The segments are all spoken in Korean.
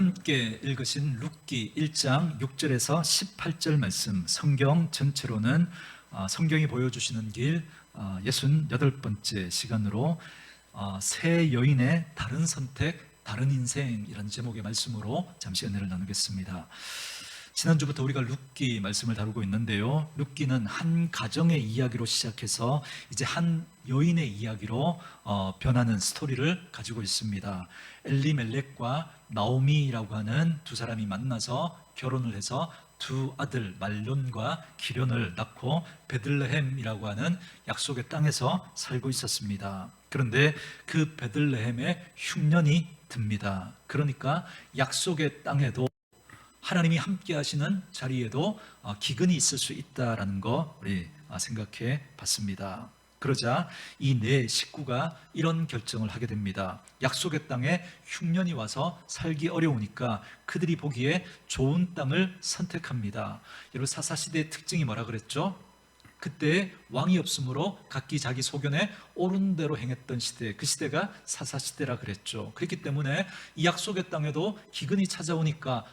함께 읽으신 룻기 1장 6절에서 18절 말씀, 성경 전체로는 성경이 보여주시는 길 68번째 시간으로 새 여인의 다른 선택, 다른 인생이라는 제목의 말씀으로 잠시 은혜를 나누겠습니다. 지난주부터 우리가 룻기 말씀을 다루고 있는데요, 룻기는 한 가정의 이야기로 시작해서 이제 한 여인의 이야기로 변하는 스토리를 가지고 있습니다. 엘리멜렉과 나오미라고 하는 두 사람이 만나서 결혼을 해서 두 아들 말론과 기련을 낳고 베들레헴이라고 하는 약속의 땅에서 살고 있었습니다. 그런데 그 베들레헴에 흉년이 듭니다. 그러니까 약속의 땅에도 하나님이 함께 하시는 자리에도 기근이 있을 수 있다는 거 우리 생각해 봤습니다. 그러자 이 네 식구가 이런 결정을 하게 됩니다. 약속의 땅에 흉년이 와서 살기 어려우니까 그들이 보기에 좋은 땅을 선택합니다. 여러분, 사사시대의 특징이 뭐라 그랬죠? 그때 왕이 없으므로 각기 자기 소견에 옳은 대로 행했던 시대, 그 시대가 사사시대라 그랬죠. 그렇기 때문에 이 약속의 땅에도 기근이 찾아오니까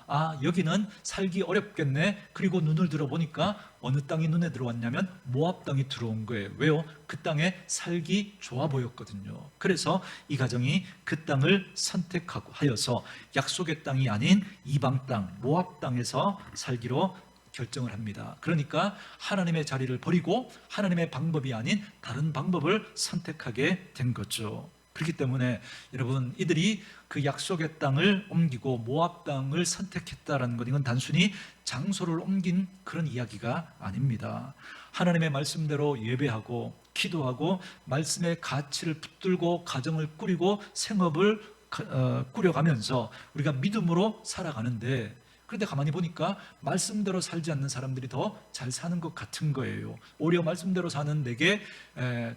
여기는 살기 어렵겠네. 그리고 눈을 들어보니까 어느 땅이 눈에 들어왔냐면 모압 땅이 들어온 거예요. 왜요? 그 땅에 살기 좋아 보였거든요. 그래서 이 가정이 그 땅을 선택하고 하여서 약속의 땅이 아닌 이방 땅, 모압 땅에서 살기로 결정을 합니다. 그러니까 하나님의 자리를 버리고 하나님의 방법이 아닌 다른 방법을 선택하게 된 거죠. 그렇기 때문에 여러분, 이들이 그 약속의 땅을 옮기고 모압 땅을 선택했다는 것, 이건 단순히 장소를 옮긴 그런 이야기가 아닙니다. 하나님의 말씀대로 예배하고 기도하고 말씀의 가치를 붙들고 가정을 꾸리고 생업을 꾸려가면서 우리가 믿음으로 살아가는데, 그런데 가만히 보니까 말씀대로 살지 않는 사람들이 더 잘 사는 것 같은 거예요. 오히려 말씀대로 사는 내게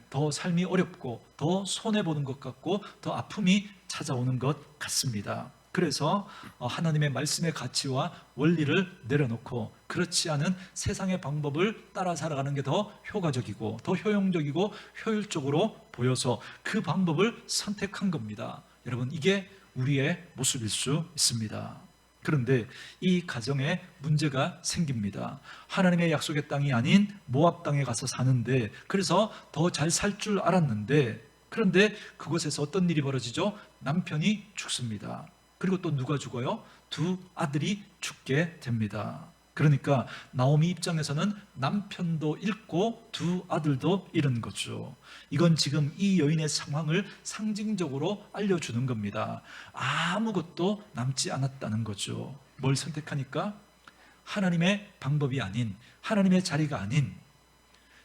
더 삶이 어렵고 더 손해보는 것 같고 더 아픔이 찾아오는 것 같습니다. 그래서 하나님의 말씀의 가치와 원리를 내려놓고 그렇지 않은 세상의 방법을 따라 살아가는 게 더 효과적이고 더 효용적이고 효율적으로 보여서 그 방법을 선택한 겁니다. 여러분, 이게 우리의 모습일 수 있습니다. 그런데 이 가정에 문제가 생깁니다. 하나님의 약속의 땅이 아닌 모압 땅에 가서 사는데, 그래서 더 잘 살 줄 알았는데, 그런데 그곳에서 어떤 일이 벌어지죠? 남편이 죽습니다. 그리고 또 누가 죽어요? 두 아들이 죽게 됩니다. 그러니까 나오미 입장에서는 남편도 잃고 두 아들도 잃은 거죠. 이건 지금 이 여인의 상황을 상징적으로 알려주는 겁니다. 아무것도 남지 않았다는 거죠. 뭘 선택하니까? 하나님의 방법이 아닌, 하나님의 자리가 아닌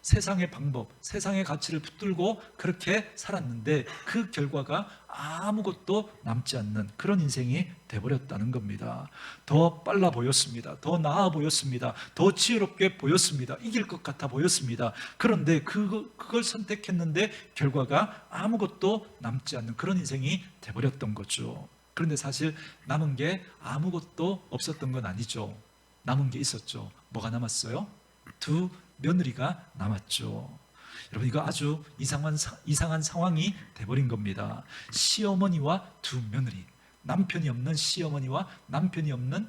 세상의 방법, 세상의 가치를 붙들고 그렇게 살았는데 그 결과가 아무것도 남지 않는 그런 인생이 돼버렸다는 겁니다. 더 빨라 보였습니다. 더 나아 보였습니다. 더 지혜롭게 보였습니다. 이길 것 같아 보였습니다. 그런데 그걸 선택했는데 결과가 아무것도 남지 않는 그런 인생이 돼버렸던 거죠. 그런데 사실 남은 게 아무것도 없었던 건 아니죠. 남은 게 있었죠. 뭐가 남았어요? 두 며느리가 남았죠. 여러분, 이거 아주 이상한 상황이 돼버린 겁니다. 시어머니와 두 며느리, 남편이 없는 시어머니와 남편이 없는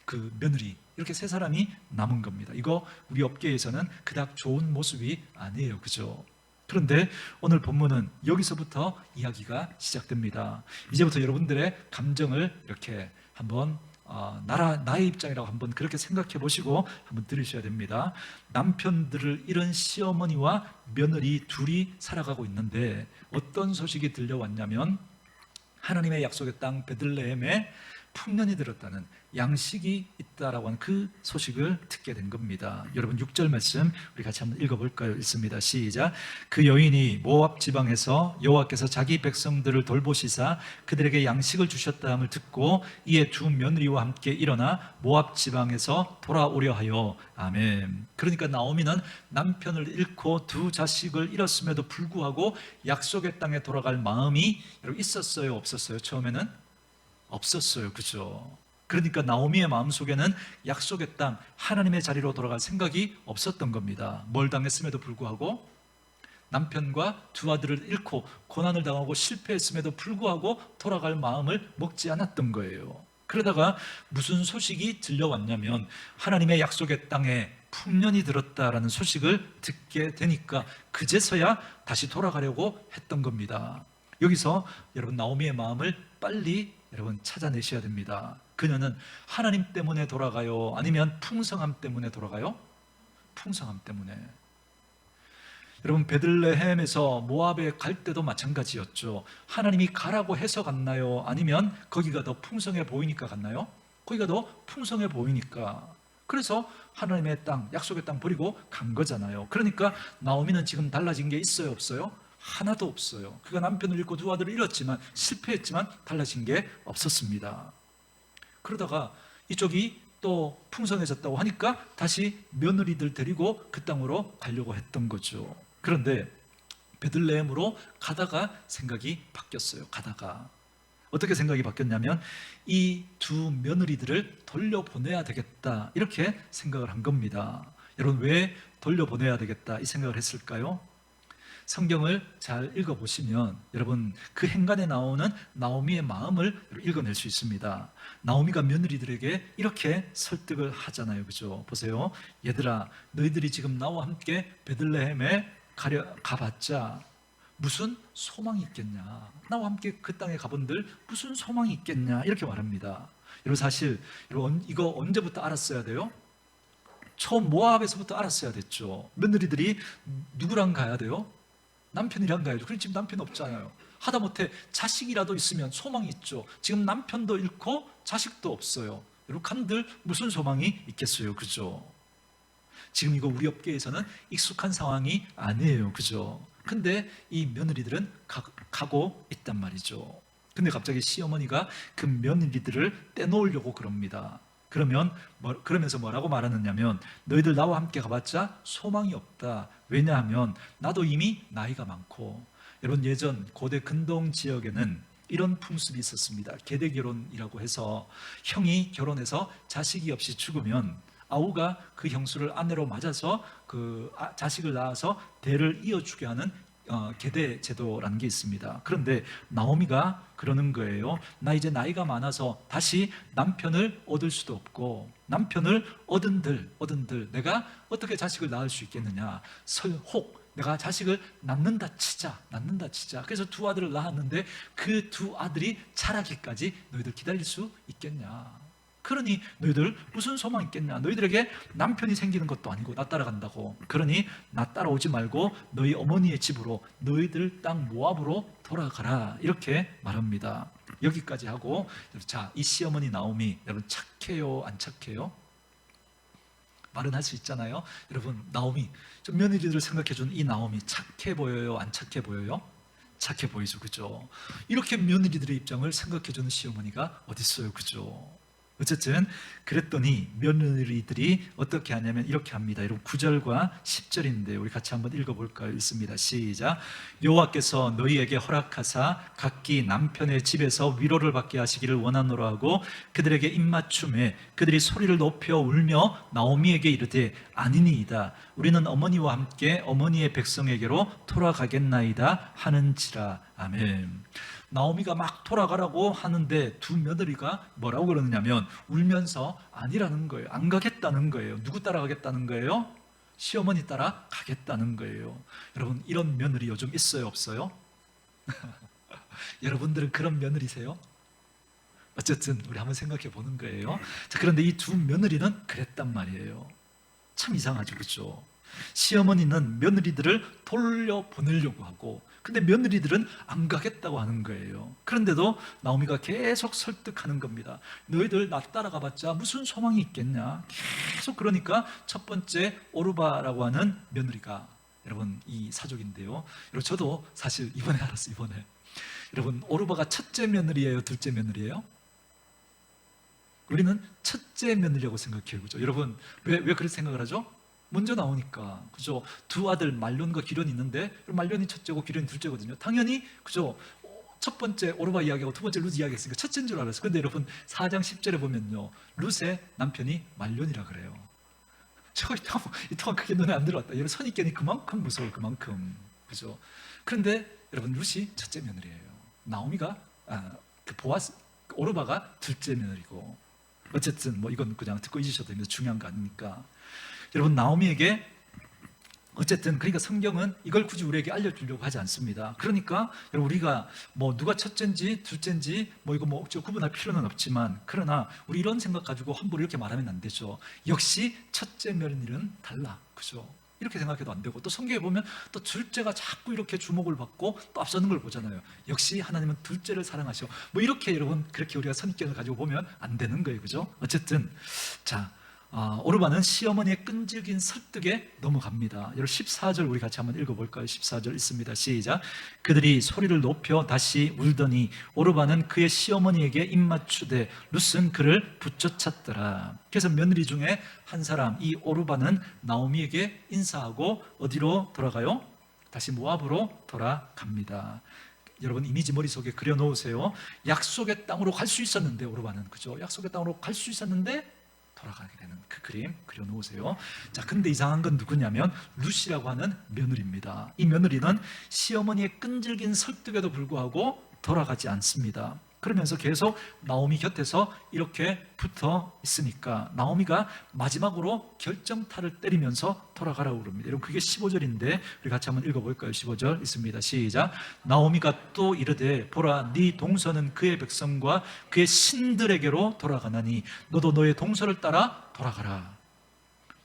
그 며느리, 이렇게 세 사람이 남은 겁니다. 이거 우리 업계에서는 그닥 좋은 모습이 아니에요. 그죠? 그런데 오늘 본문은 여기서부터 이야기가 시작됩니다. 이제부터 여러분들의 감정을 이렇게 한번 나의 입장이라고 한번 그렇게 생각해 보시고 한번 들으셔야 됩니다. 남편들을 잃은 시어머니와 며느리 둘이 살아가고 있는데 어떤 소식이 들려왔냐면 하나님의 약속의 땅 베들레헴에 풍년이 들었다는, 양식이 있다라고 하는 그 소식을 듣게 된 겁니다. 여러분, 6절 말씀 우리 같이 한번 읽어볼까요? 읽습니다. 시작. 그 여인이 모압 지방에서 여호와께서 자기 백성들을 돌보시사 그들에게 양식을 주셨다함을 듣고 이에 두 며느리와 함께 일어나 모압 지방에서 돌아오려 하여. 아멘. 그러니까 나오미는 남편을 잃고 두 자식을 잃었음에도 불구하고 약속의 땅에 돌아갈 마음이 있었어요, 없었어요? 처음에는 없었어요. 그죠? 그러니까 나오미의 마음속에는 약속의 땅, 하나님의 자리로 돌아갈 생각이 없었던 겁니다. 뭘 당했음에도 불구하고, 남편과 두 아들을 잃고 고난을 당하고 실패했음에도 불구하고 돌아갈 마음을 먹지 않았던 거예요. 그러다가 무슨 소식이 들려왔냐면 하나님의 약속의 땅에 풍년이 들었다라는 소식을 듣게 되니까 그제서야 다시 돌아가려고 했던 겁니다. 여기서 여러분 나오미의 마음을 빨리 여러분 찾아내셔야 됩니다. 그녀는 하나님 때문에 돌아가요? 아니면 풍성함 때문에 돌아가요? 풍성함 때문에. 여러분 베들레헴에서 모압에 갈 때도 마찬가지였죠. 하나님이 가라고 해서 갔나요? 아니면 거기가 더 풍성해 보이니까 갔나요? 거기가 더 풍성해 보이니까. 그래서 하나님의 땅, 약속의 땅 버리고 간 거잖아요. 그러니까 나오미는 지금 달라진 게 있어요, 없어요? 하나도 없어요. 그가 남편을 잃고 두 아들을 잃었지만 실패했지만 달라진 게 없었습니다. 그러다가 이쪽이 또 풍성해졌다고 하니까 다시 며느리들 데리고 그 땅으로 가려고 했던 거죠. 그런데 베들레헴으로 가다가 생각이 바뀌었어요. 가다가 어떻게 생각이 바뀌었냐면 이 두 며느리들을 돌려보내야 되겠다 이렇게 생각을 한 겁니다. 여러분 왜 돌려보내야 되겠다 이 생각을 했을까요? 성경을 잘 읽어보시면 여러분 그 행간에 나오는 나오미의 마음을 읽어낼 수 있습니다. 나오미가 며느리들에게 이렇게 설득을 하잖아요. 그죠? 보세요. 얘들아 너희들이 지금 나와 함께 베들레헴에 가봤자 무슨 소망이 있겠냐. 나와 함께 그 땅에 가본들 무슨 소망이 있겠냐 이렇게 말합니다. 여러분 사실 여러분 이거 언제부터 알았어야 돼요? 모압에서부터 알았어야 됐죠. 며느리들이 누구랑 가야 돼요? 남편이랑 가야죠. 그럼 지금 남편 없잖아요. 하다못해 자식이라도 있으면 소망이 있죠. 지금 남편도 잃고 자식도 없어요. 여러분 간들 무슨 소망이 있겠어요. 그죠? 지금 이거 우리 업계에서는 익숙한 상황이 아니에요. 그죠? 근데 이 며느리들은 가고 있단 말이죠. 근데 갑자기 시어머니가 그 며느리들을 떼놓으려고 그럽니다. 그러면서 뭐라고 말하느냐면 너희들 나와 함께 가봤자 소망이 없다. 왜냐하면 나도 이미 나이가 많고. 여러분 예전 고대 근동 지역에는 이런 풍습이 있었습니다. 계대 결혼이라고 해서 형이 결혼해서 자식이 없이 죽으면 아우가 그 형수를 아내로 맞아서 그 자식을 낳아서 대를 이어주게 하는 계대 제도라는 게 있습니다. 그런데 나오미가 그러는 거예요. 나 이제 나이가 많아서 다시 남편을 얻을 수도 없고 남편을 얻은들 내가 어떻게 자식을 낳을 수 있겠느냐. 혹 내가 자식을 낳는다 치자. 그래서 두 아들을 낳았는데 그 두 아들이 자라기까지 너희들 기다릴 수 있겠냐. 그러니 너희들 무슨 소망 있겠냐. 너희들에게 남편이 생기는 것도 아니고 나 따라간다고. 그러니 나 따라오지 말고 너희 어머니의 집으로 너희들 땅 모압으로 돌아가라 이렇게 말합니다. 여기까지 하고 자, 이 시어머니 나오미 여러분 착해요 안 착해요? 말은 할 수 있잖아요. 여러분 나오미 좀 며느리들을 생각해준 이 나오미 착해 보여요 안 착해 보여요? 착해 보이죠. 그죠? 이렇게 며느리들의 입장을 생각해주는 시어머니가 어디 있어요. 그죠? 어쨌든 그랬더니 며느리들이 어떻게 하냐면 이렇게 합니다. 여러분 9절과 10절인데 우리 같이 한번 읽어볼까요? 읽습니다. 시작. 여호와께서 너희에게 허락하사 각기 남편의 집에서 위로를 받게 하시기를 원하노라 하고 그들에게 입맞춤에 그들이 소리를 높여 울며 나오미에게 이르되 아니니이다. 우리는 어머니와 함께 어머니의 백성에게로 돌아가겠나이다 하는지라. 아멘. 나오미가 막 돌아가라고 하는데 두 며느리가 뭐라고 그러느냐면 울면서 아니라는 거예요. 안 가겠다는 거예요. 누구 따라가겠다는 거예요? 시어머니 따라 가겠다는 거예요. 여러분 이런 며느리 요즘 있어요 없어요? 여러분들은 그런 며느리세요? 어쨌든 우리 한번 생각해 보는 거예요. 자, 그런데 이 두 며느리는 그랬단 말이에요. 참 이상하죠. 그렇죠? 시어머니는 며느리들을 돌려보내려고 하고 근데 며느리들은 안 가겠다고 하는 거예요. 그런데도 나오미가 계속 설득하는 겁니다. 너희들 나 따라가봤자 무슨 소망이 있겠냐. 계속 그러니까 첫 번째 오르바라고 하는 며느리가 여러분 이 사족인데요. 여러분 저도 사실 이번에 알았어요. 이번에 여러분 오르바가 첫째 며느리예요 둘째 며느리예요? 우리는 첫째 며느리라고 생각해요. 그죠? 여러분 왜 그렇게 생각을 하죠? 먼저 나오니까. 그죠? 두 아들 말론과 기련이 있는데 말론이 첫째고 기련이 둘째거든요. 당연히 그죠? 첫 번째 오르바 이야기하고 두 번째 룻 이야기했으니까 첫째인 줄 알았어요. 그런데 여러분 4장 10절에 보면요. 룻의 남편이 말론이라 그래요. 이 통화 크게 눈에 안 들어왔다. 여러분 선입견이 그만큼 무서워요. 그만큼. 그죠? 그런데 여러분 룻이 첫째 며느리예요. 나오미가 그 보아스 오르바가 둘째 며느리고, 어쨌든 뭐 이건 그냥 듣고 잊으셔도 됩니다. 중요한 거 아니니까. 여러분, 나오미에게 어쨌든 그러니까 성경은 이걸 굳이 우리에게 알려주려고 하지 않습니다. 그러니까 여러분, 우리가 뭐 누가 첫째인지 둘째인지 뭐 이거 뭐 구분할 필요는 없지만, 그러나 우리 이런 생각 가지고 함부로 이렇게 말하면 안 되죠. 역시 첫째 며느리는 달라, 그죠? 이렇게 생각해도 안 되고, 또 성경에 보면 또 둘째가 자꾸 이렇게 주목을 받고 또 앞서는 걸 보잖아요. 역시 하나님은 둘째를 사랑하셔. 뭐 이렇게 여러분, 그렇게 우리가 선입견을 가지고 보면 안 되는 거예요, 그죠? 어쨌든 자, 오르바는 시어머니의 끈질긴 설득에 넘어갑니다. 여러분, 14절 우리 같이 한번 읽어볼까요? 14절 있습니다. 시작. 그들이 소리를 높여 다시 울더니 오르바는 그의 시어머니에게 입맞추되 룻은 그를 붙여찼더라. 그래서 며느리 중에 한 사람, 이 오르바는 나오미에게 인사하고 어디로 돌아가요? 다시 모압으로 돌아갑니다. 여러분, 이미지 머릿속에 그려놓으세요. 약속의 땅으로 갈 수 있었는데, 오르바는, 그죠? 약속의 땅으로 갈 수 있었는데 돌아가게 되는 그 그림 그려놓으세요. 자, 근데 이상한 건 누구냐면 룻이라고 하는 며느리입니다. 이 며느리는 시어머니의 끈질긴 설득에도 불구하고 돌아가지 않습니다. 그러면서 계속 나오미 곁에서 이렇게 붙어 있으니까 나오미가 마지막으로 결정타를 때리면서 돌아가라고 그럽니다. 여러분, 그게 15절인데 우리 같이 한번 읽어볼까요? 15절 있습니다. 시작. 나오미가 또 이르되 보라, 네 동서는 그의 백성과 그의 신들에게로 돌아가나니 너도 너의 동서를 따라 돌아가라.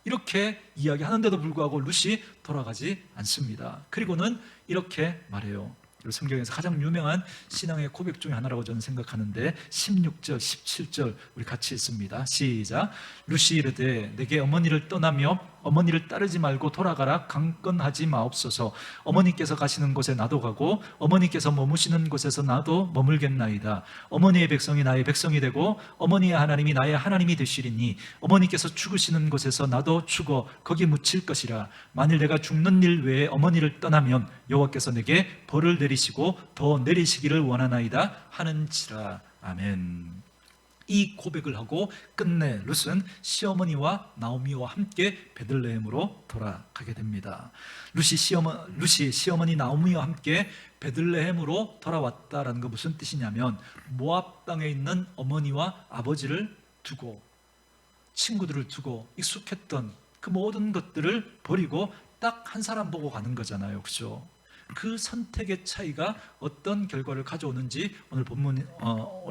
이렇게 이야기하는데도 불구하고 룻이 돌아가지 않습니다. 그리고는 이렇게 말해요. 성경에서 가장 유명한 신앙의 고백 중에 하나라고 저는 생각하는데 16절, 17절 우리 같이 읽습니다. 시작. 룻이 이르되 내게 어머니를 떠나며 어머니를 따르지 말고 돌아가라. 강건하지 마옵소서. 어머니께서 가시는 곳에 나도 가고 어머니께서 머무시는 곳에서 나도 머물겠나이다. 어머니의 백성이 나의 백성이 되고 어머니의 하나님이 나의 하나님이 되시리니 어머니께서 죽으시는 곳에서 나도 죽어 거기 묻힐 것이라. 만일 내가 죽는 일 외에 어머니를 떠나면 여호와께서 내게 벌을 내리시고 더 내리시기를 원하나이다 하는지라. 아멘. 이 고백을 하고 끝내 룻은 시어머니와 나오미와 함께 베들레헴으로 돌아가게 됩니다. 룻이 시어머니 나오미와 함께 베들레헴으로 돌아왔다라는 건 무슨 뜻이냐면, 모압 땅에 있는 어머니와 아버지를 두고 친구들을 두고 익숙했던 그 모든 것들을 버리고 딱 한 사람 보고 가는 거잖아요, 그렇죠? 그 선택의 차이가 어떤 결과를 가져오는지 오늘 본문,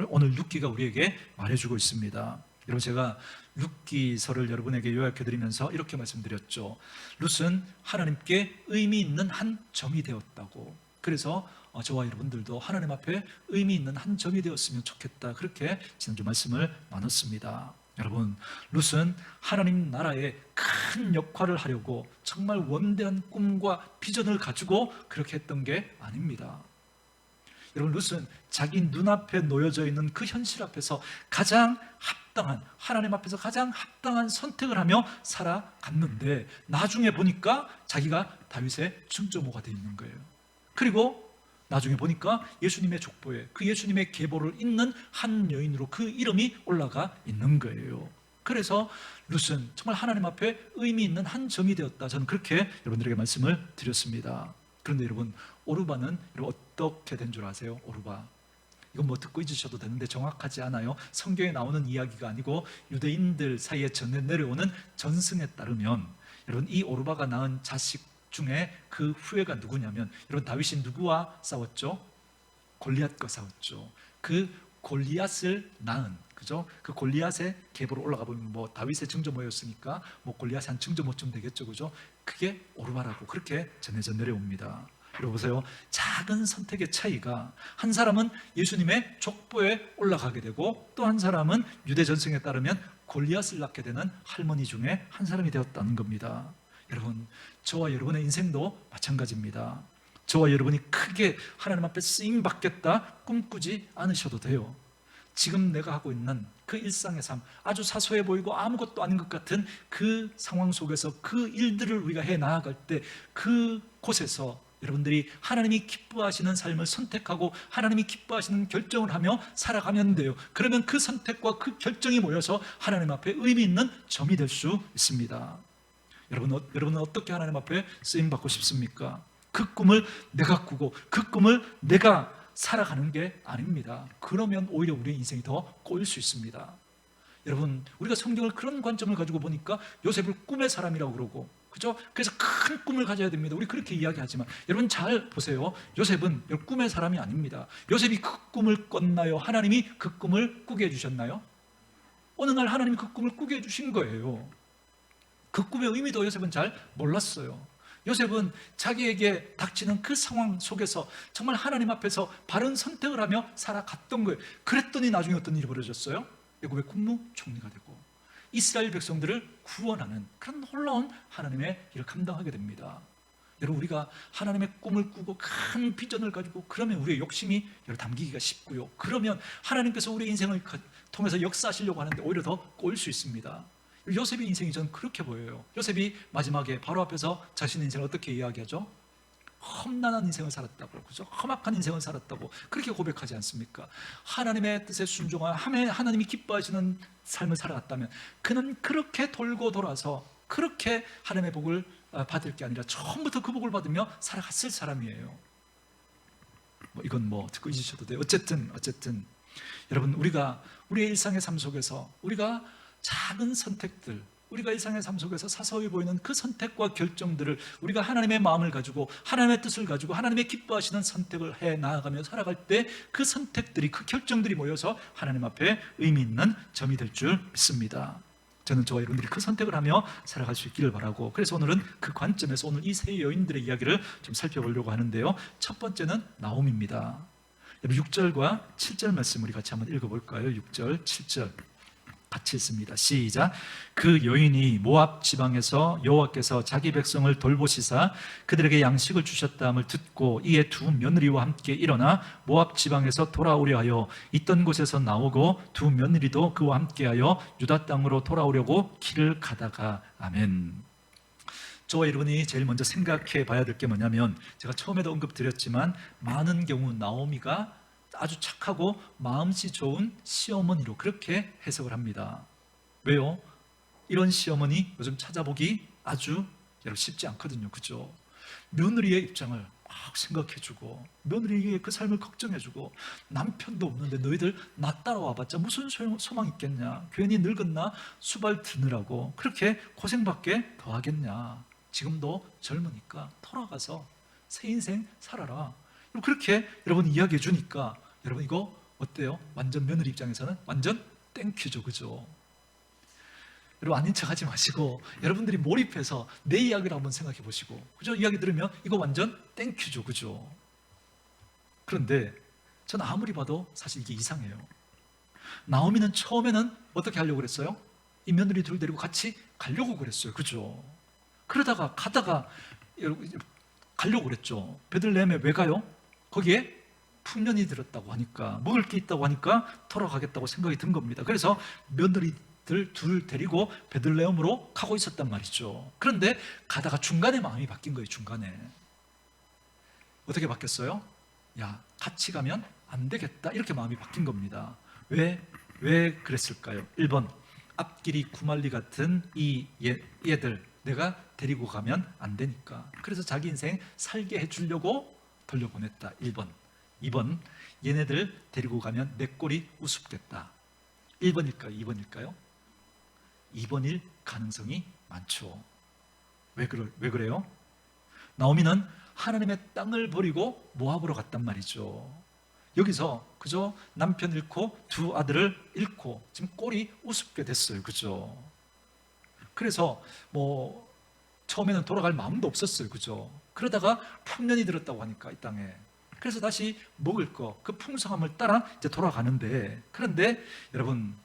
오늘 룻기가 우리에게 말해주고 있습니다. 여러분, 제가 룻기서를 여러분에게 요약해드리면서 이렇게 말씀드렸죠. 룻은 하나님께 의미 있는 한 점이 되었다고. 그래서 저와 여러분들도 하나님 앞에 의미 있는 한 점이 되었으면 좋겠다, 그렇게 지난주 말씀을 나눴습니다. 여러분, 룻은 하나님 나라에 큰 역할을 하려고 정말 원대한 꿈과 비전을 가지고 그렇게 했던 게 아닙니다. 여러분, 룻은 자기 눈앞에 놓여져 있는 그 현실 앞에서 가장 합당한, 하나님 앞에서 가장 합당한 선택을 하며 살아갔는데, 나중에 보니까 자기가 다윗의 증조모가 되어 있는 거예요. 그리고 나중에 보니까 예수님의 족보에 그 예수님의 계보를 잇는 한 여인으로 그 이름이 올라가 있는 거예요. 그래서 룻은 정말 하나님 앞에 의미 있는 한 점이 되었다, 저는 그렇게 여러분들에게 말씀을 드렸습니다. 그런데 여러분, 오르바는 어떻게 된 줄 아세요? 오르바, 이건 뭐 듣고 잊으셔도 되는데 정확하지 않아요. 성경에 나오는 이야기가 아니고 유대인들 사이에 전해 내려오는 전승에 따르면, 여러분, 이 오르바가 낳은 자식 중에 그 후예가 누구냐면, 여러분, 다윗이 누구와 싸웠죠? 골리앗과 싸웠죠. 그 골리앗을 낳은, 그죠? 그 골리앗의 계보로 올라가 보면 뭐 다윗의 증조모였으니까 뭐 골리앗의 한 증조모쯤 되겠죠, 그죠? 그게 오르바라고 그렇게 전해져 내려옵니다. 여러분 보세요. 작은 선택의 차이가, 한 사람은 예수님의 족보에 올라가게 되고 또 한 사람은 유대 전승에 따르면 골리앗을 낳게 되는 할머니 중에 한 사람이 되었다는 겁니다. 여러분, 저와 여러분의 인생도 마찬가지입니다. 저와 여러분이 크게 하나님 앞에 쓰임 받겠다 꿈꾸지 않으셔도 돼요. 지금 내가 하고 있는 그 일상의 삶, 아주 사소해 보이고 아무것도 아닌 것 같은 그 상황 속에서 그 일들을 우리가 해 나아갈 때, 그 곳에서 여러분들이 하나님이 기뻐하시는 삶을 선택하고 하나님이 기뻐하시는 결정을 하며 살아가면 돼요. 그러면 그 선택과 그 결정이 모여서 하나님 앞에 의미 있는 점이 될 수 있습니다. 여러분은 어떻게 하나님 앞에 쓰임받고 싶습니까? 그 꿈을 내가 꾸고 그 꿈을 내가 살아가는 게 아닙니다. 그러면 오히려 우리의 인생이 더 꼬일 수 있습니다. 여러분, 우리가 성경을 그런 관점을 가지고 보니까 요셉을 꿈의 사람이라고 그러고, 그죠? 그래서 큰 꿈을 가져야 됩니다. 우리 그렇게 이야기하지만 여러분 잘 보세요. 요셉은 꿈의 사람이 아닙니다. 요셉이 그 꿈을 꿨나요? 하나님이 그 꿈을 꾸게 해주셨나요? 어느 날 하나님이 그 꿈을 꾸게 해주신 거예요. 그 꿈의 의미도 요셉은 잘 몰랐어요. 요셉은 자기에게 닥치는 그 상황 속에서 정말 하나님 앞에서 바른 선택을 하며 살아갔던 거예요. 그랬더니 나중에 어떤 일이 벌어졌어요? 애굽의 국무총리가 되고 이스라엘 백성들을 구원하는 그런 놀라운 하나님의 일을 감당하게 됩니다. 여러분, 우리가 하나님의 꿈을 꾸고 큰 비전을 가지고 그러면 우리의 욕심이 담기기가 쉽고요. 그러면 하나님께서 우리의 인생을 통해서 역사하시려고 하는데 오히려 더 꼬일 수 있습니다. 요셉의 인생이 저는 그렇게 보여요. 요셉이 마지막에 바로 앞에서 자신의 인생을 어떻게 이야기하죠? 험난한 인생을 살았다고, 그죠? 험악한 인생을 살았다고 그렇게 고백하지 않습니까? 하나님의 뜻에 순종하며 하나님이 기뻐하시는 삶을 살아갔다면 그는 그렇게 돌고 돌아서 그렇게 하나님의 복을 받을 게 아니라 처음부터 그 복을 받으며 살아갔을 사람이에요. 이건 듣고 잊으셔도 돼요. 어쨌든 여러분, 우리가 우리의 일상의 삶 속에서 우리가 작은 선택들, 우리가 일상의 삶 속에서 사소해 보이는 그 선택과 결정들을 우리가 하나님의 마음을 가지고 하나님의 뜻을 가지고 하나님의 기뻐하시는 선택을 해 나아가며 살아갈 때 그 선택들이, 그 결정들이 모여서 하나님 앞에 의미 있는 점이 될 줄 믿습니다. 저는 저와 여러분들이 그 선택을 하며 살아갈 수 있기를 바라고, 그래서 오늘은 그 관점에서 오늘 이 세 여인들의 이야기를 좀 살펴보려고 하는데요. 첫 번째는 나옴입니다. 6절과 7절 말씀 우리 같이 한번 읽어볼까요? 6절, 7절 같이 읽습니다. 시작. 그 여인이 모압 지방에서 여호와께서 자기 백성을 돌보시사 그들에게 양식을 주셨다함을 듣고 이에 두 며느리와 함께 일어나 모압 지방에서 돌아오려 하여 있던 곳에서 나오고 두 며느리도 그와 함께하여 유다 땅으로 돌아오려고 길을 가다가. 아멘. 저와 여러분이 제일 먼저 생각해 봐야 될 게 뭐냐면, 제가 처음에도 언급드렸지만 많은 경우 나오미가 아주 착하고 마음씨 좋은 시어머니로 그렇게 해석을 합니다. 왜요? 이런 시어머니 요즘 찾아보기 아주 쉽지 않거든요. 그죠? 며느리의 입장을 막 생각해주고 며느리의 그 삶을 걱정해주고, 남편도 없는데 너희들 나 따라와봤자 무슨 소망 있겠냐, 괜히 늙었나 수발 드느라고 그렇게 고생밖에 더 하겠냐, 지금도 젊으니까 돌아가서 새 인생 살아라, 그렇게 여러분 이야기해 주니까 여러분 이거 어때요? 완전 며느리 입장에서는 완전 땡큐죠. 그죠? 여러분 아닌 척 하지 마시고 여러분들이 몰입해서 내 이야기를 한번 생각해 보시고, 그죠? 이야기 들으면 이거 완전 땡큐죠. 그죠? 그런데 저는 아무리 봐도 사실 이게 이상해요. 나오미는 처음에는 어떻게 하려고 그랬어요? 이 며느리 둘 데리고 같이 가려고 그랬어요. 그죠? 그러다가 가다가 가려고 그랬죠. 베들레헴에 왜 가요? 거기에 풍년이 들었다고 하니까, 먹을 게 있다고 하니까 돌아가겠다고 생각이 든 겁니다. 그래서 며느리들 둘 데리고 베들레헴으로 가고 있었단 말이죠. 그런데 가다가 중간에 마음이 바뀐 거예요. 중간에 어떻게 바뀌었어요? 야, 같이 가면 안 되겠다, 이렇게 마음이 바뀐 겁니다. 왜 그랬을까요? 1번, 앞길이 구말리 같은 이 얘들 내가 데리고 가면 안 되니까, 그래서 자기 인생 살게 해주려고 돌려보냈다. 1번. 2번, 얘네들 데리고 가면 내 꼴이 우습겠다. 1번일까요? 2번일까요? 2번일 가능성이 많죠. 왜 그래요? 나오미는 하나님의 땅을 버리고 모압으로 갔단 말이죠. 여기서 그죠? 남편 잃고 두 아들을 잃고 지금 꼴이 우습게 됐어요. 그죠? 그래서 처음에는 돌아갈 마음도 없었어요. 그죠? 그러다가 풍년이 들었다고 하니까 이 땅에, 그래서 다시 먹을 거, 그 풍성함을 따라 이제 돌아가는데, 그런데 여러분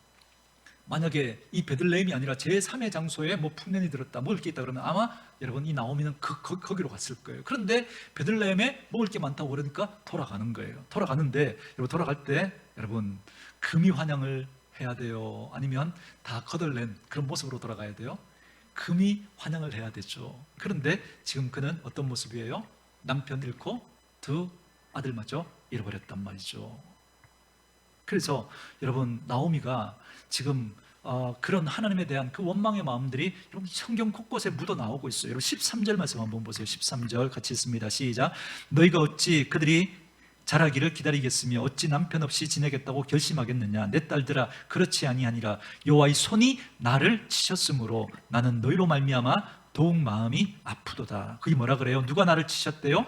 만약에 이 베들레헴이 아니라 제3의 장소에 풍년이 들었다, 먹을 게 있다 그러면 아마 여러분 이 나오미는 거기로 갔을 거예요. 그런데 베들레헴에 먹을 게 많다고 그러니까 돌아가는 거예요. 돌아가는데 여러분 돌아갈 때 여러분 금이 환영을 해야 돼요? 아니면 다 거덜낸 그런 모습으로 돌아가야 돼요? 금이 환영을 해야 되죠. 그런데 지금 그는 어떤 모습이에요? 남편 잃고 두 아들마저 잃어버렸단 말이죠. 그래서 여러분 나오미가 지금 그런 하나님에 대한 그 원망의 마음들이 여러분 성경 곳곳에 묻어 나오고 있어요. 여러분 13절 말씀 한번 보세요. 13절 같이 읽습니다. 시작. 너희가 어찌 그들이 자라기를 기다리겠으며 어찌 남편 없이 지내겠다고 결심하겠느냐. 내 딸들아, 그렇지 아니하니라. 여호와의 손이 나를 치셨으므로 나는 너희로 말미암아 더욱 마음이 아프도다. 그게 뭐라 그래요? 누가 나를 치셨대요?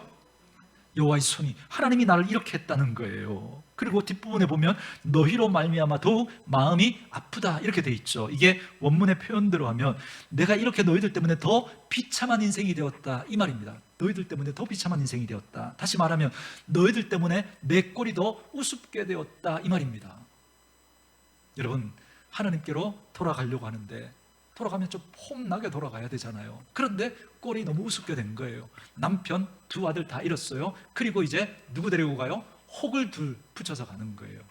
여호와의 손이, 하나님이 나를 이렇게 했다는 거예요. 그리고 뒷부분에 보면 너희로 말미암아 더욱 마음이 아프다 이렇게 돼 있죠. 이게 원문의 표현대로 하면 내가 이렇게 너희들 때문에 더 비참한 인생이 되었다 이 말입니다. 너희들 때문에 더 비참한 인생이 되었다. 다시 말하면 너희들 때문에 내 꼴이 더 우습게 되었다 이 말입니다. 여러분, 하나님께로 돌아가려고 하는데 돌아가면 좀 폼나게 돌아가야 되잖아요. 그런데 꼴이 너무 우습게 된 거예요. 남편, 두 아들 다 잃었어요. 그리고 이제 누구 데리고 가요? 혹을 둘 붙여서 가는 거예요.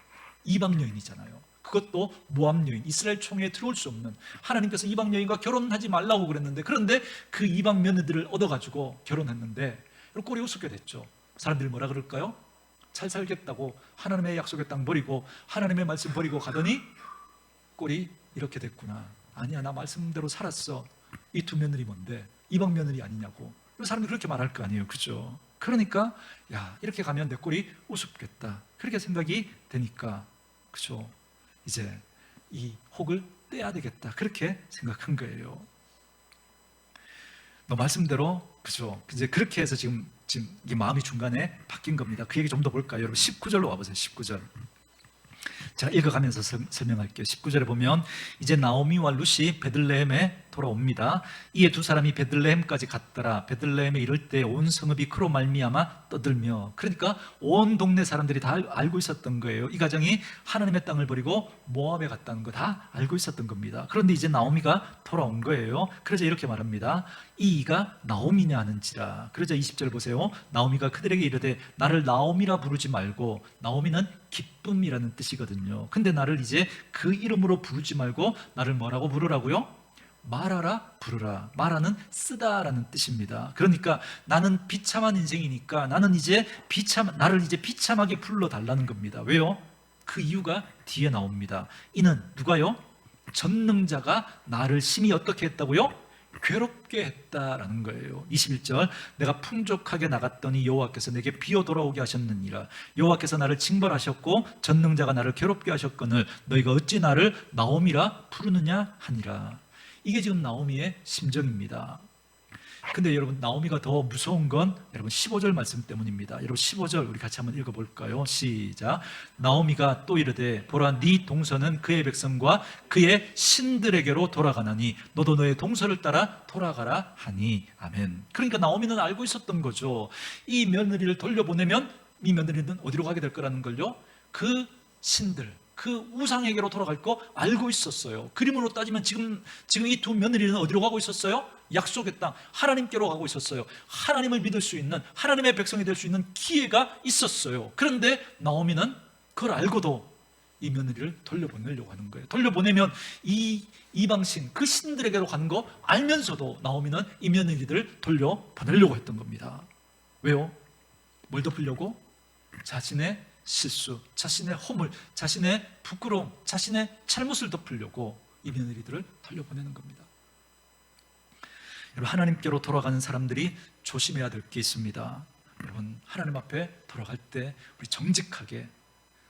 이방 여인이잖아요. 그것도 모압 여인, 이스라엘 총회에 들어올 수 없는, 하나님께서 이방 여인과 결혼하지 말라고 그랬는데, 그런데 그 이방 며느리들을 얻어가지고 결혼했는데 꼴이 우습게 됐죠. 사람들이 뭐라 그럴까요? 잘 살겠다고 하나님의 약속의 땅 버리고 하나님의 말씀 버리고 가더니 꼴이 이렇게 됐구나. 아니야, 나 말씀대로 살았어. 이 두 며느리 뭔데? 이방 며느리 아니냐고. 사람들이 그렇게 말할 거 아니에요, 그죠? 그러니까 야, 이렇게 가면 내 꼴이 우습겠다, 그렇게 생각이 되니까, 그죠? 이제 이 혹을 떼야 되겠다, 그렇게 생각한 거예요. 너 말씀대로, 그죠? 이제 그렇게 해서 지금 이 마음이 중간에 바뀐 겁니다. 그 얘기 좀 더 볼까요? 여러분 19절로 와보세요. 19절. 제가 읽어가면서 설명할게요. 19절에 보면 이제 나오미와 룻이 베들레헴에 돌아옵니다. 이에 두 사람이 베들레헴까지 갔더라. 베들레헴에 이를 때 온 성읍이 그로 말미암아 떠들며, 그러니까 온 동네 사람들이 다 알고 있었던 거예요. 이 가정이 하나님의 땅을 버리고 모압에 갔다는 거 다 알고 있었던 겁니다. 그런데 이제 나오미가 돌아온 거예요. 그래서 이렇게 말합니다. 이 이가 나오미냐 하는지라. 그러자 20절 보세요. 나오미가 그들에게 이르되 나를 나오미라 부르지 말고, 나오미는 기쁨이라는 뜻이거든요. 근데 나를 이제 그 이름으로 부르지 말고 나를 뭐라고 부르라고요? 마라라 부르라. 마라는 쓰다라는 뜻입니다. 그러니까 나는 비참한 인생이니까 나를 이제 비참하게 불러달라는 겁니다. 왜요? 그 이유가 뒤에 나옵니다. 이는 누가요? 전능자가 나를 심히 어떻게 했다고요? 괴롭게 했다라는 거예요. 21절, 내가 풍족하게 나갔더니 여호와께서 내게 비어 돌아오게 하셨느니라. 여호와께서 나를 징벌하셨고 전능자가 나를 괴롭게 하셨거늘 너희가 어찌 나를 나오미라 부르느냐 하니라. 이게 지금 나오미의 심정입니다. 근데 여러분, 나오미가 더 무서운 건 여러분 15절 말씀 때문입니다. 여러분 15절 우리 같이 한번 읽어볼까요? 시작. 나오미가 또 이르되 보라, 네 동서는 그의 백성과 그의 신들에게로 돌아가나니 너도 너의 동서를 따라 돌아가라 하니. 아멘. 그러니까 나오미는 알고 있었던 거죠. 이 며느리를 돌려보내면 이 며느리는 어디로 가게 될 거라는 걸요? 그 신들, 그 우상에게로 돌아갈 거 알고 있었어요. 그림으로 따지면 지금 이 두 며느리는 어디로 가고 있었어요? 약속의 땅, 하나님께로 가고 있었어요. 하나님을 믿을 수 있는, 하나님의 백성이 될 수 있는 기회가 있었어요. 그런데 나오미는 그걸 알고도 이 며느리를 돌려보내려고 하는 거예요. 돌려보내면 이 이방신, 그 신들에게로 가는 거 알면서도 나오미는 이 며느리들을 돌려보내려고 했던 겁니다. 왜요? 뭘 덮으려고? 자신의 실수, 자신의 허물, 자신의 부끄러움, 자신의 잘못을 덮으려고 이 며느리들을 돌려보내는 겁니다. 여러분, 하나님께로 돌아가는 사람들이 조심해야 될 게 있습니다. 여러분, 하나님 앞에 돌아갈 때 우리 정직하게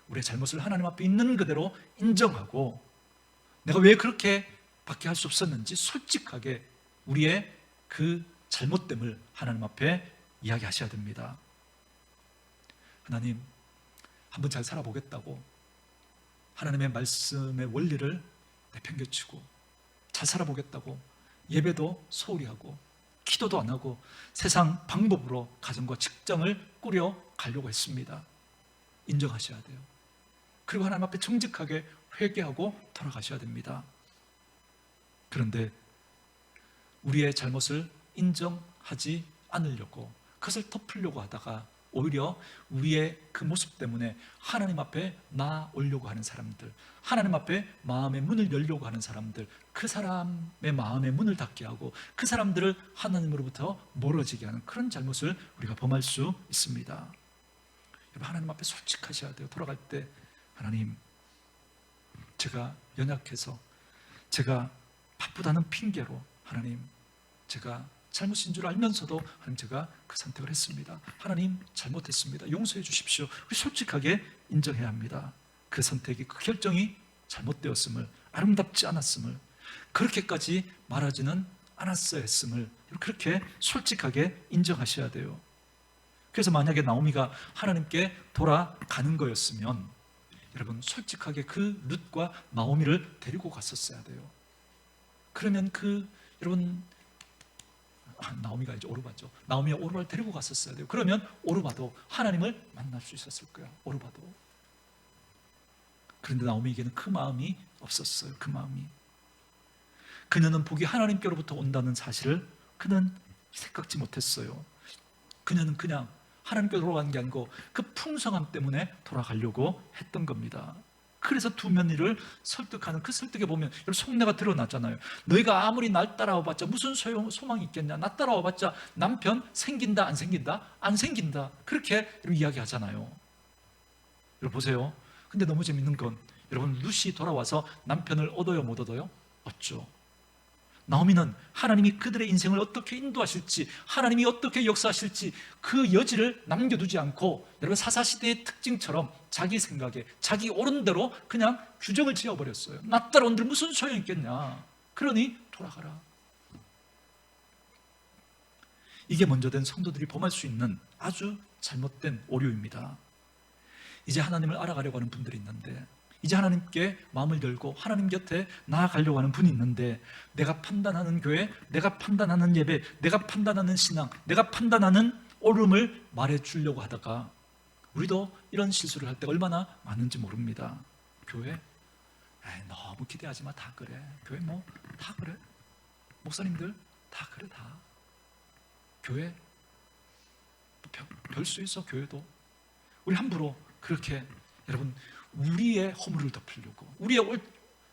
우리의 잘못을 하나님 앞에 있는 그대로 인정하고, 내가 왜 그렇게 밖에 할 수 없었는지 솔직하게 우리의 그 잘못됨을 하나님 앞에 이야기하셔야 됩니다. 하나님, 한번 잘 살아보겠다고 하나님의 말씀의 원리를 내팽개치고 잘 살아보겠다고 예배도 소홀히 하고 기도도 안 하고 세상 방법으로 가정과 직장을 꾸려 가려고 했습니다. 인정하셔야 돼요. 그리고 하나님 앞에 정직하게 회개하고 돌아가셔야 됩니다. 그런데 우리의 잘못을 인정하지 않으려고, 그것을 덮으려고 하다가 오히려 우리의 그 모습 때문에 하나님 앞에 나오려고 하는 사람들, 하나님 앞에 마음의 문을 열려고 하는 사람들, 그 사람의 마음의 문을 닫게 하고 그 사람들을 하나님으로부터 멀어지게 하는 그런 잘못을 우리가 범할 수 있습니다. 여러분, 하나님 앞에 솔직하셔야 돼요. 돌아갈 때, 하나님, 제가 연약해서, 제가 바쁘다는 핑계로 하나님, 제가 잘못인 줄 알면서도 하나님, 제가 그 선택을 했습니다. 하나님, 잘못했습니다. 용서해 주십시오. 우리 솔직하게 인정해야 합니다. 그 선택이, 그 결정이 잘못되었음을, 아름답지 않았음을, 그렇게까지 말하지는 않았어야 했음을 그렇게 솔직하게 인정하셔야 돼요. 그래서 만약에 나오미가 하나님께 돌아가는 거였으면 여러분, 솔직하게 그 룻과 나오미를 데리고 갔었어야 돼요. 그러면 여러분, 나오미가 이제 오르바죠. 나오미와 오르바를 데리고 갔었어야 돼요. 그러면 오르바도 하나님을 만날 수 있었을 거야. 오르바도. 그런데 나오미에게는 그 마음이 없었어요. 그 마음이. 그녀는 복이 하나님께로부터 온다는 사실을 그는 생각지 못했어요. 그녀는 그냥 하나님께로 돌아간 게 아니고 그 풍성함 때문에 돌아가려고 했던 겁니다. 그래서 두 며느리를 설득하는 그 설득에 보면 여러분, 속내가 드러나잖아요. 너희가 아무리 날 따라와봤자 무슨 소망이 있겠냐. 나 따라와봤자 남편 생긴다 안 생긴다? 안 생긴다. 그렇게 이야기하잖아요. 여러분 보세요. 근데 너무 재밌는 건 여러분, 룻이 돌아와서 남편을 얻어요, 못 얻어요? 얻죠. 나오미는 하나님이 그들의 인생을 어떻게 인도하실지, 하나님이 어떻게 역사하실지 그 여지를 남겨두지 않고, 여러분, 사사시대의 특징처럼 자기 생각에, 자기 옳은 대로 그냥 규정을 지어버렸어요. 나 따라온들 무슨 소용이 있겠냐. 그러니 돌아가라. 이게 먼저 된 성도들이 범할 수 있는 아주 잘못된 오류입니다. 이제 하나님을 알아가려고 하는 분들이 있는데, 이제 하나님께 마음을 열고 하나님 곁에 나아가려고 하는 분이 있는데, 내가 판단하는 교회, 내가 판단하는 예배, 내가 판단하는 신앙, 내가 판단하는 옳음을 말해주려고 하다가, 우리도 이런 실수를 할 때가 얼마나 많은지 모릅니다. 교회? 너무 기대하지 마. 다 그래. 교회 뭐 다 그래. 목사님들 다 그래. 다. 교회 별 수 있어. 교회도. 우리 함부로 그렇게, 여러분, 우리의 허물을 덮으려고,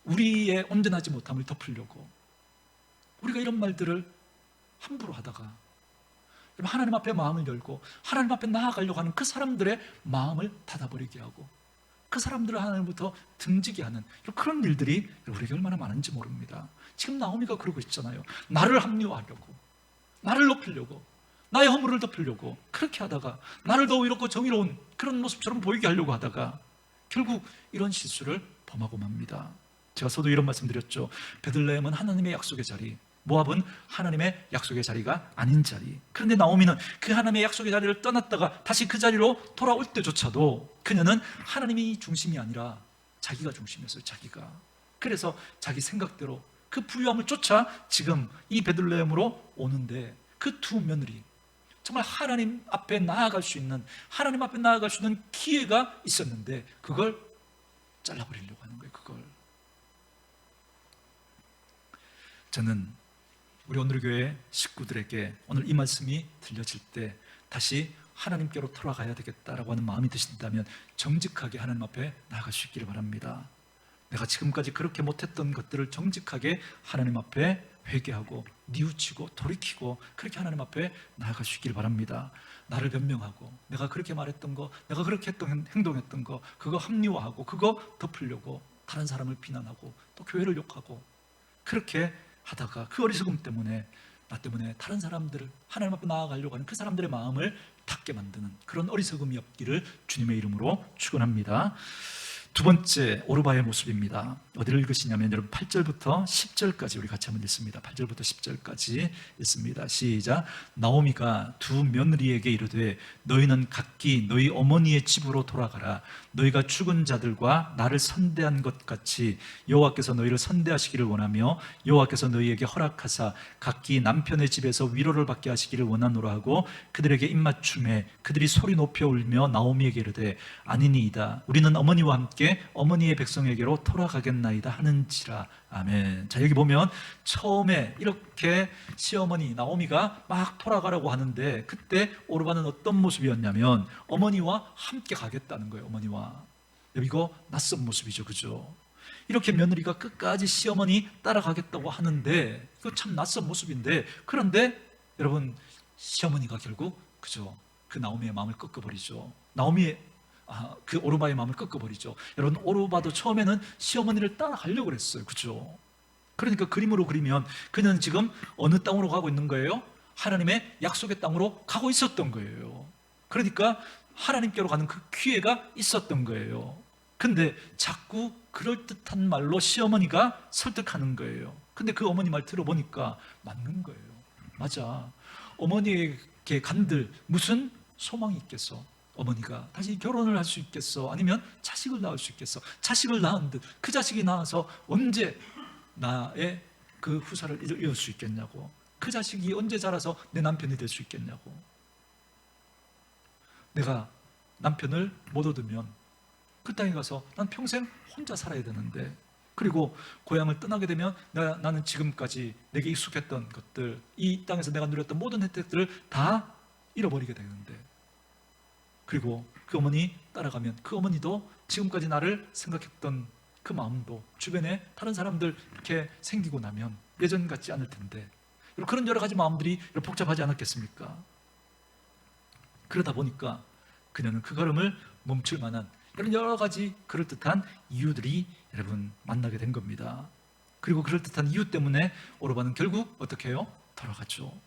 우리의 온전하지 못함을 덮으려고 우리가 이런 말들을 함부로 하다가, 하나님 앞에 마음을 열고 하나님 앞에 나아가려고 하는 그 사람들의 마음을 닫아버리게 하고, 그 사람들을 하나님부터 등지게 하는 그런 일들이 우리에게 얼마나 많은지 모릅니다. 지금 나오미가 그러고 있잖아요. 나를 합리화하려고, 나를 높이려고, 나의 허물을 덮으려고 그렇게 하다가, 나를 더 의롭고 정의로운 그런 모습처럼 보이게 하려고 하다가 결국 이런 실수를 범하고 맙니다. 제가 서도 이런 말씀 드렸죠. 베들레헴은 하나님의 약속의 자리, 모압은 하나님의 약속의 자리가 아닌 자리. 그런데 나오미는 그 하나님의 약속의 자리를 떠났다가 다시 그 자리로 돌아올 때조차도 그녀는 하나님이 중심이 아니라 자기가 중심이었어요. 자기가. 그래서 자기 생각대로 그 부유함을 쫓아 지금 이 베들레헴으로 오는데, 그 두 며느리, 정말 하나님 앞에 나아갈 수 있는, 하나님 앞에 나아갈 수 있는 기회가 있었는데 그걸 잘라버리려고 하는 거예요. 그걸. 저는 우리 오늘교회 식구들에게 오늘 이 말씀이 들려질 때 다시 하나님께로 돌아가야 되겠다라고 하는 마음이 드신다면 정직하게 하나님 앞에 나아갈 수 있기를 바랍니다. 내가 지금까지 그렇게 못했던 것들을 정직하게 하나님 앞에 회개하고 뉘우치고 돌이키고 그렇게 하나님 앞에 나아갈 수 있기를 바랍니다. 나를 변명하고 내가 그렇게 말했던 거, 내가 그렇게 행동했던 거, 그거 합리화하고 그거 덮으려고 다른 사람을 비난하고 또 교회를 욕하고 그렇게 하다가 그 어리석음 때문에, 나 때문에 다른 사람들을 하나님 앞에 나아가려고 하는 그 사람들의 마음을 닫게 만드는 그런 어리석음이 없기를 주님의 이름으로 축원합니다. 두 번째 오르바의 모습입니다. 어디를 읽으시냐면 여러분 8절부터 10절까지 우리 같이 한번 읽습니다. 8절부터 10절까지 읽습니다. 시작. 나오미가 두 며느리에게 이르되 너희는 각기 너희 어머니의 집으로 돌아가라. 너희가 죽은 자들과 나를 선대한 것 같이 여호와께서 너희를 선대하시기를 원하며 여호와께서 너희에게 허락하사 각기 남편의 집에서 위로를 받게 하시기를 원하노라 하고 그들에게 입맞춤에 그들이 소리 높여 울며 나오미에게 이르되 아니니이다. 우리는 어머니와 함께 어머니의 백성에게로 돌아가겠나이다 하는지라. 아멘. 자, 여기 보면 처음에 이렇게 시어머니 나오미가 막 돌아가라고 하는데 그때 오르바는 어떤 모습이었냐면 어머니와 함께 가겠다는 거예요. 어머니와. 이거 낯선 모습이죠. 그죠? 이렇게 며느리가 끝까지 시어머니 따라가겠다고 하는데 이거 참 낯선 모습인데, 그런데 여러분 시어머니가 결국 그죠? 그 나오미의 마음을 꺾어버리죠. 그 오르바의 마음을 꺾어버리죠. 여러분 오르바도 처음에는 시어머니를 따라가려고 그랬어요. 그죠? 그러니까 그림으로 그리면 그는 지금 어느 땅으로 가고 있는 거예요? 하나님의 약속의 땅으로 가고 있었던 거예요. 그러니까 하나님께로 가는 그 기회가 있었던 거예요. 근데 자꾸 그럴듯한 말로 시어머니가 설득하는 거예요. 근데 그 어머니 말 들어보니까 맞는 거예요. 맞아. 어머니에게 간들 무슨 소망이 있겠어? 어머니가 다시 결혼을 할 수 있겠어? 아니면 자식을 낳을 수 있겠어? 자식을 낳은 듯 그 자식이 낳아서 언제 나의 그 후사를 이을 수 있겠냐고. 그 자식이 언제 자라서 내 남편이 될 수 있겠냐고. 내가 남편을 못 얻으면 그 땅에 가서 난 평생 혼자 살아야 되는데, 그리고 고향을 떠나게 되면 나는 지금까지 내게 익숙했던 것들, 이 땅에서 내가 누렸던 모든 혜택들을 다 잃어버리게 되는데, 그리고 그 어머니 따라가면 그 어머니도 지금까지 나를 생각했던 그 마음도 주변에 다른 사람들 이렇게 생기고 나면 예전 같지 않을 텐데, 그런 여러 가지 마음들이 복잡하지 않았겠습니까? 그러다 보니까 그녀는 그 걸음을 멈출 만한 이런 여러 가지 그럴듯한 이유들이 여러분 만나게 된 겁니다. 그리고 그럴듯한 이유 때문에 오르반은 결국 어떻게 해요? 돌아가죠.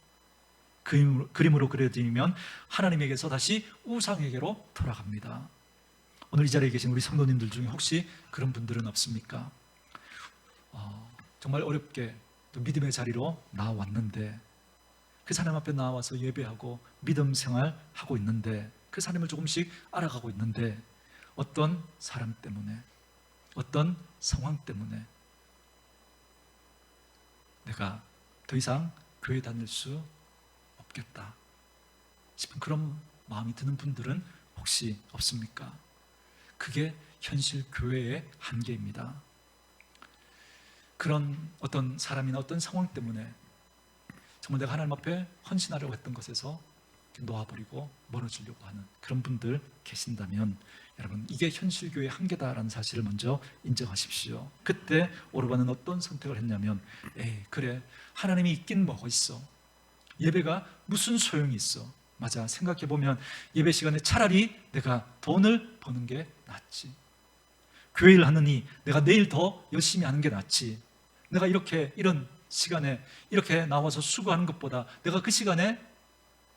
그림으로 그려드리면 하나님에게서 다시 우상에게로 돌아갑니다. 오늘 이 자리에 계신 우리 성도님들 중에 혹시 그런 분들은 없습니까? 정말 어렵게 또 믿음의 자리로 나왔는데, 그 하나님 앞에 나와서 예배하고 믿음 생활하고 있는데, 그 하나님을 조금씩 알아가고 있는데, 어떤 사람 때문에, 어떤 상황 때문에 내가 더 이상 교회 다닐 수 없겠다 싶은 그런 마음이 드는 분들은 혹시 없습니까? 그게 현실 교회의 한계입니다. 그런 어떤 사람이나 어떤 상황 때문에 정말 내가 하나님 앞에 헌신하려고 했던 것에서 놓아버리고 멀어지려고 하는 그런 분들 계신다면, 여러분, 이게 현실교회의 한계다라는 사실을 먼저 인정하십시오. 그때 오르반은 어떤 선택을 했냐면, 그래, 하나님이 있긴 뭐가 있어. 예배가 무슨 소용이 있어. 맞아, 생각해보면 예배 시간에 차라리 내가 돈을 버는 게 낫지. 교회를 하느니 내가 내일 더 열심히 하는 게 낫지. 내가 이런 시간에 이렇게 나와서 수고하는 것보다 내가 그 시간에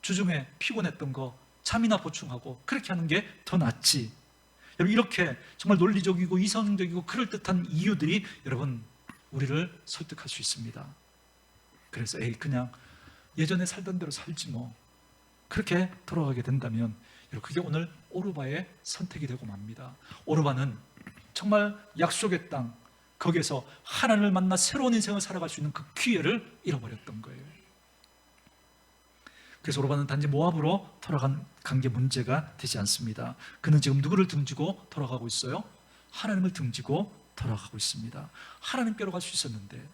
주중에 피곤했던 거 잠이나 보충하고 그렇게 하는 게 더 낫지. 여러분, 이렇게 정말 논리적이고 이성적이고 그럴듯한 이유들이 여러분 우리를 설득할 수 있습니다. 그래서 그냥 예전에 살던 대로 살지 뭐, 그렇게 돌아가게 된다면 여러분, 그게 오늘 오르바의 선택이 되고 맙니다. 오르바는 정말 약속의 땅, 거기에서 하나님을 만나 새로운 인생을 살아갈 수 있는 그 기회를 잃어버렸던 거예요. 그래서 오르반은 단지 모압으로 돌아간 게 문제가 되지 않습니다. 그는 지금 누구를 등지고 돌아가고 있어요? 하나님을 등지고 돌아가고 있습니다. 하나님께로 갈 수 있었는데,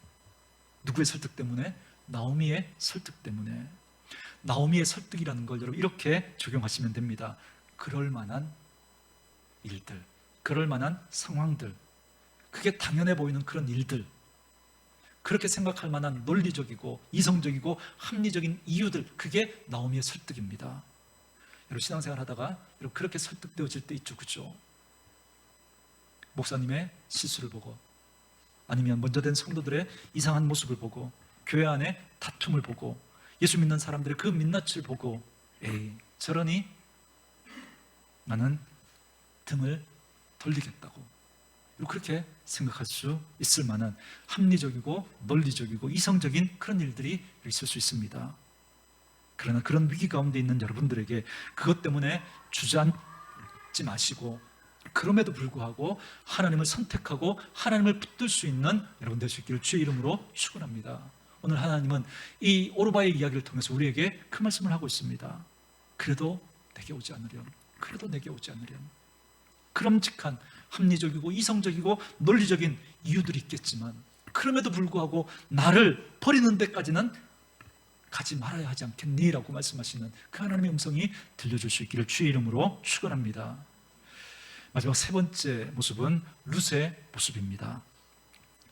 누구의 설득 때문에? 나오미의 설득 때문에. 나오미의 설득이라는 걸 여러분 이렇게 적용하시면 됩니다. 그럴 만한 일들, 그럴 만한 상황들, 그게 당연해 보이는 그런 일들, 그렇게 생각할 만한 논리적이고 이성적이고 합리적인 이유들, 그게 나오미의 설득입니다. 여러분, 신앙생활 하다가 여러분 그렇게 설득되어질 때 있죠, 그죠? 목사님의 실수를 보고, 아니면 먼저 된 성도들의 이상한 모습을 보고, 교회 안에 다툼을 보고, 예수 믿는 사람들의 그 민낯을 보고, 저러니 나는 등을 돌리겠다고, 그렇게 생각할 수 있을 만한 합리적이고 논리적이고 이성적인 그런 일들이 있을 수 있습니다. 그러나 그런 위기 가운데 있는 여러분들에게 그것 때문에 주저앉지 마시고, 그럼에도 불구하고 하나님을 선택하고 하나님을 붙들 수 있는 여러분 될 수 있기를 주의 이름으로 축원합니다. 오늘 하나님은 이 오르바의 이야기를 통해서 우리에게 그 말씀을 하고 있습니다. 그래도 내게 오지 않으렴. 그래도 내게 오지 않으렴. 그럼직한 합리적이고 이성적이고 논리적인 이유들이 있겠지만, 그럼에도 불구하고 나를 버리는 데까지는 가지 말아야 하지 않겠니? 라고 말씀하시는 그 하나님의 음성이 들려줄 수 있기를 주의 이름으로 축원합니다. 마지막 세 번째 모습은 룻의 모습입니다.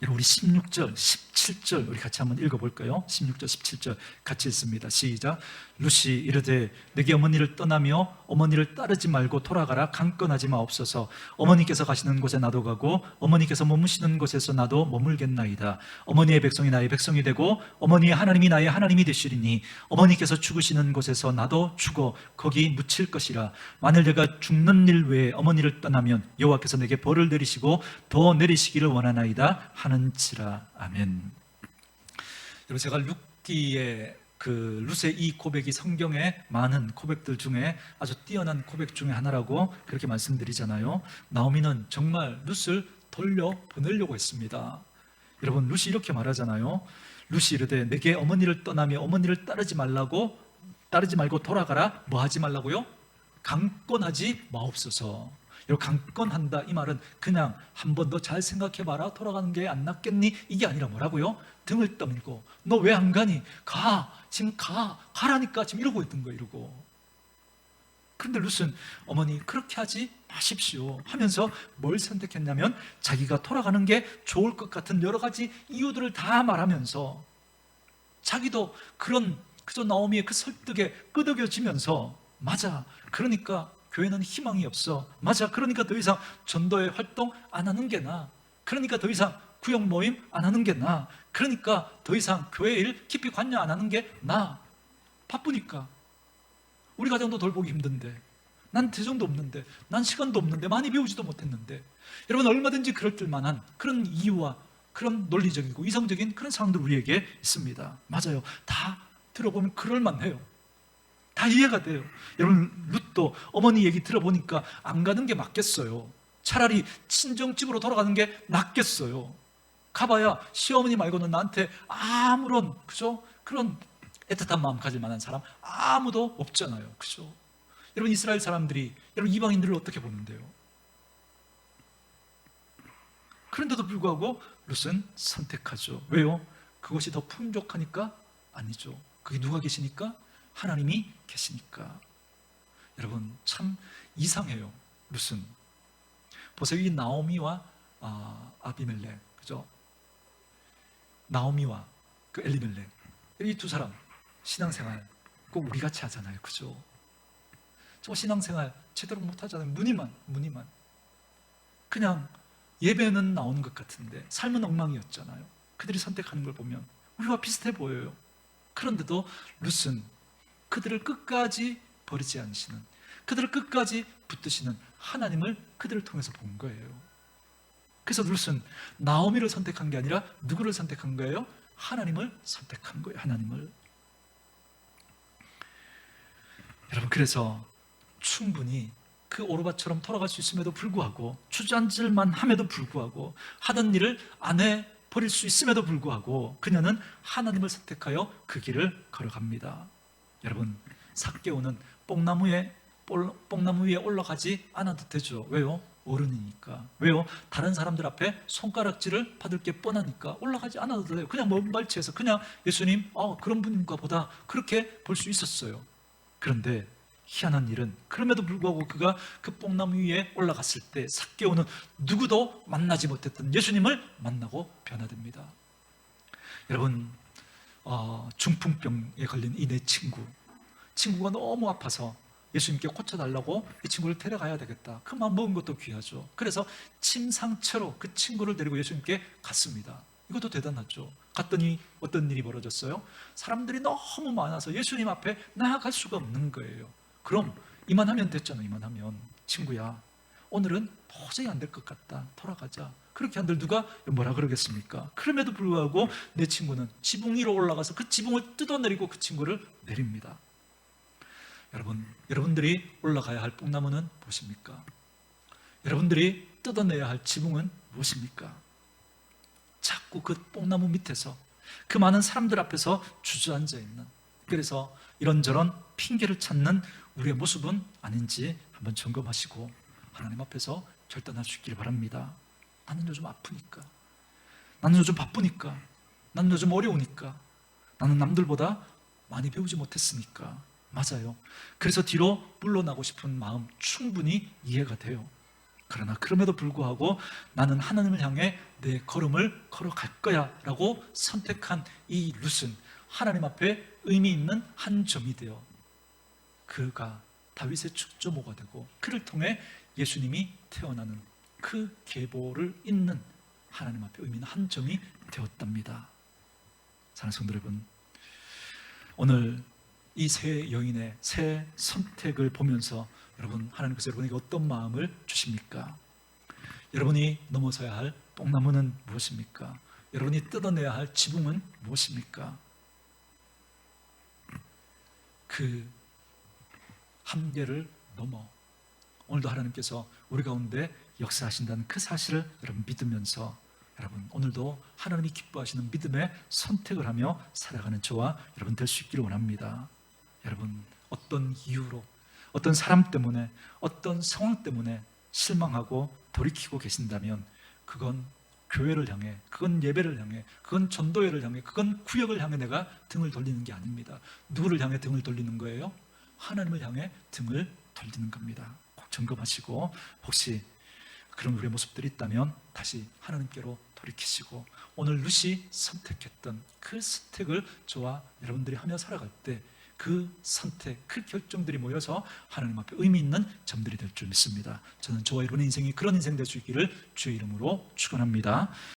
여러분 우리 16절, 17절 우리 같이 한번 읽어볼까요? 16절, 17절 같이 읽습니다. 시작. 룻이 이르되 내게 어머니를 떠나며 어머니를 따르지 말고 돌아가라. 강권하지 마옵소서. 어머니께서 가시는 곳에 나도 가고 어머니께서 머무시는 곳에서 나도 머물겠나이다. 어머니의 백성이 나의 백성이 되고 어머니의 하나님이 나의 하나님이 되시리니 어머니께서 죽으시는 곳에서 나도 죽어 거기 묻힐 것이라. 만일 내가 죽는 일 외에 어머니를 떠나면 여호와께서 내게 벌을 내리시고 더 내리시기를 원하나이다 하는지라. 아멘. 여러분 제가 룻기의 룻의 이 고백이 성경의 많은 고백들 중에 아주 뛰어난 고백 중에 하나라고 그렇게 말씀드리잖아요. 나오미는 정말 룻을 돌려보내려고 했습니다. 여러분 룻이 이렇게 말하잖아요. 룻이 이르되 내게 어머니를 떠나며 어머니를 따르지 말고 돌아가라. 뭐 하지 말라고요? 강권하지 마옵소서. 여러분 강권한다 이 말은 그냥 한 번 더 잘 생각해봐라 돌아가는 게 안 낫겠니? 이게 아니라 뭐라고요? 등을 떠밀고 너 왜 안 가니? 지금 가라니까 지금 이러고 있던 거예요. 이러고. 그런데 룻은 어머니 그렇게 하지 마십시오 하면서 뭘 선택했냐면 자기가 돌아가는 게 좋을 것 같은 여러 가지 이유들을 다 말하면서 자기도 그저 나오미의 그 설득에 끄덕여지면서 맞아 그러니까 교회는 희망이 없어. 맞아. 그러니까 더 이상 전도회 활동 안 하는 게 나아. 그러니까 더 이상 구역 모임 안 하는 게 나아. 그러니까 더 이상 교회 일 깊이 관여 안 하는 게 나아. 바쁘니까. 우리 가정도 돌보기 힘든데. 난 재정도 없는데. 난 시간도 없는데. 많이 배우지도 못했는데. 여러분 얼마든지 그럴 줄만한 그런 이유와 그런 논리적이고 이성적인 그런 상황들 우리에게 있습니다. 맞아요. 다 들어보면 그럴만해요. 다 이해가 돼요. 여러분 룻도 어머니 얘기 들어보니까 안 가는 게 맞겠어요. 차라리 친정집으로 돌아가는 게 낫겠어요. 가봐야 시어머니 말고는 나한테 아무런 그런 애틋한 마음 가질 만한 사람 아무도 없잖아요. 그죠? 여러분 이스라엘 사람들이 여러분 이방인들을 어떻게 보는데요? 그런데도 불구하고 룻은 선택하죠. 왜요? 그것이 더 풍족하니까? 아니죠. 그게 누가 계시니까? 하나님이 계시니까. 여러분 참 이상해요. 룻은 보세요. 이 나오미와 아비멜렉, 그죠? 나오미와 그 엘리멜렉 이 두 사람 신앙생활 꼭 우리 같이 하잖아요. 그죠? 저 신앙생활 제대로 못 하잖아요. 무늬만 그냥 예배는 나오는 것 같은데 삶은 엉망이었잖아요. 그들이 선택하는 걸 보면 우리와 비슷해 보여요. 그런데도 룻은 그들을 끝까지 버리지 않으시는, 그들을 끝까지 붙드시는 하나님을 그들을 통해서 본 거예요. 그래서 룻은 나오미를 선택한 게 아니라 누구를 선택한 거예요? 하나님을 선택한 거예요. 하나님을. 여러분 그래서 충분히 그 오르바처럼 돌아갈 수 있음에도 불구하고 주저앉을만 함에도 불구하고 하던 일을 안 해버릴 수 있음에도 불구하고 그녀는 하나님을 선택하여 그 길을 걸어갑니다. 여러분 삭개오는 뽕나무 위에 올라가지 않아도 되죠. 왜요? 어른이니까. 왜요? 다른 사람들 앞에 손가락질을 받을 게 뻔하니까 올라가지 않아도 돼요. 그냥 먼 발치에서 그냥 예수님 그런 분인가 보다 그렇게 볼 수 있었어요. 그런데 희한한 일은 그럼에도 불구하고 그가 그 뽕나무 위에 올라갔을 때 삭개오는 누구도 만나지 못했던 예수님을 만나고 변화됩니다. 여러분 중풍병에 걸린 이 내 친구가 너무 아파서 예수님께 고쳐달라고 이 친구를 데려가야 되겠다. 그 마음 먹은 것도 귀하죠. 그래서 침상처로 그 친구를 데리고 예수님께 갔습니다. 이것도 대단하죠. 갔더니 어떤 일이 벌어졌어요? 사람들이 너무 많아서 예수님 앞에 나아갈 수가 없는 거예요. 그럼 이만하면 됐잖아. 이만하면 친구야 오늘은 도저히 안 될 것 같다. 돌아가자. 그렇게 한들 누가 뭐라 그러겠습니까? 그럼에도 불구하고 내 친구는 지붕 위로 올라가서 그 지붕을 뜯어내리고 그 친구를 내립니다. 여러분들이 올라가야 할 뽕나무는 무엇입니까? 여러분들이 뜯어내야 할 지붕은 무엇입니까? 자꾸 그 뽕나무 밑에서 그 많은 사람들 앞에서 주저앉아 있는, 그래서 이런저런 핑계를 찾는 우리의 모습은 아닌지 한번 점검하시고 하나님 앞에서 결단할 수 있기를 바랍니다. 나는 요즘 아프니까, 나는 요즘 바쁘니까, 나는 요즘 어려우니까, 나는 남들보다 많이 배우지 못했으니까. 맞아요. 그래서 뒤로 물러나고 싶은 마음 충분히 이해가 돼요. 그러나 그럼에도 불구하고 나는 하나님을 향해 내 걸음을 걸어갈 거야 라고 선택한 이 룻은 하나님 앞에 의미 있는 한 점이 되어 그가 다윗의 축조모가 되고 그를 통해 예수님이 태어나는 그 계보를 잇는 하나님 앞에 의미 있는 한 점이 되었답니다. 사랑하는 성도 여러분, 오늘 이 세 여인의 새 선택을 보면서 여러분, 하나님께서 여러분에게 어떤 마음을 주십니까? 여러분이 넘어서야 할 뽕나무는 무엇입니까? 여러분이 뜯어내야 할 지붕은 무엇입니까? 그 한계를 넘어 오늘도 하나님께서 우리 가운데 역사하신다는 그 사실을 여러분 믿으면서 여러분 오늘도 하나님이 기뻐하시는 믿음의 선택을 하며 살아가는 저와 여러분 될 수 있기를 원합니다. 여러분, 어떤 이유로, 어떤 사람 때문에, 어떤 상황 때문에 실망하고 돌이키고 계신다면 그건 교회를 향해, 그건 예배를 향해, 그건 전도회를 향해, 그건 구역을 향해 내가 등을 돌리는 게 아닙니다. 누구를 향해 등을 돌리는 거예요? 하나님을 향해 등을 돌리는 겁니다. 꼭 점검하시고 혹시 그런 우리의 모습들이 있다면 다시 하나님께로 돌이키시고 오늘 룻이 선택했던 그 선택을 저와 여러분들이 하며 살아갈 때 그 선택, 그 결정들이 모여서 하나님 앞에 의미 있는 점들이 될 줄 믿습니다. 저는 저와 여러분의 인생이 그런 인생 될 수 있기를 주의 이름으로 축원합니다.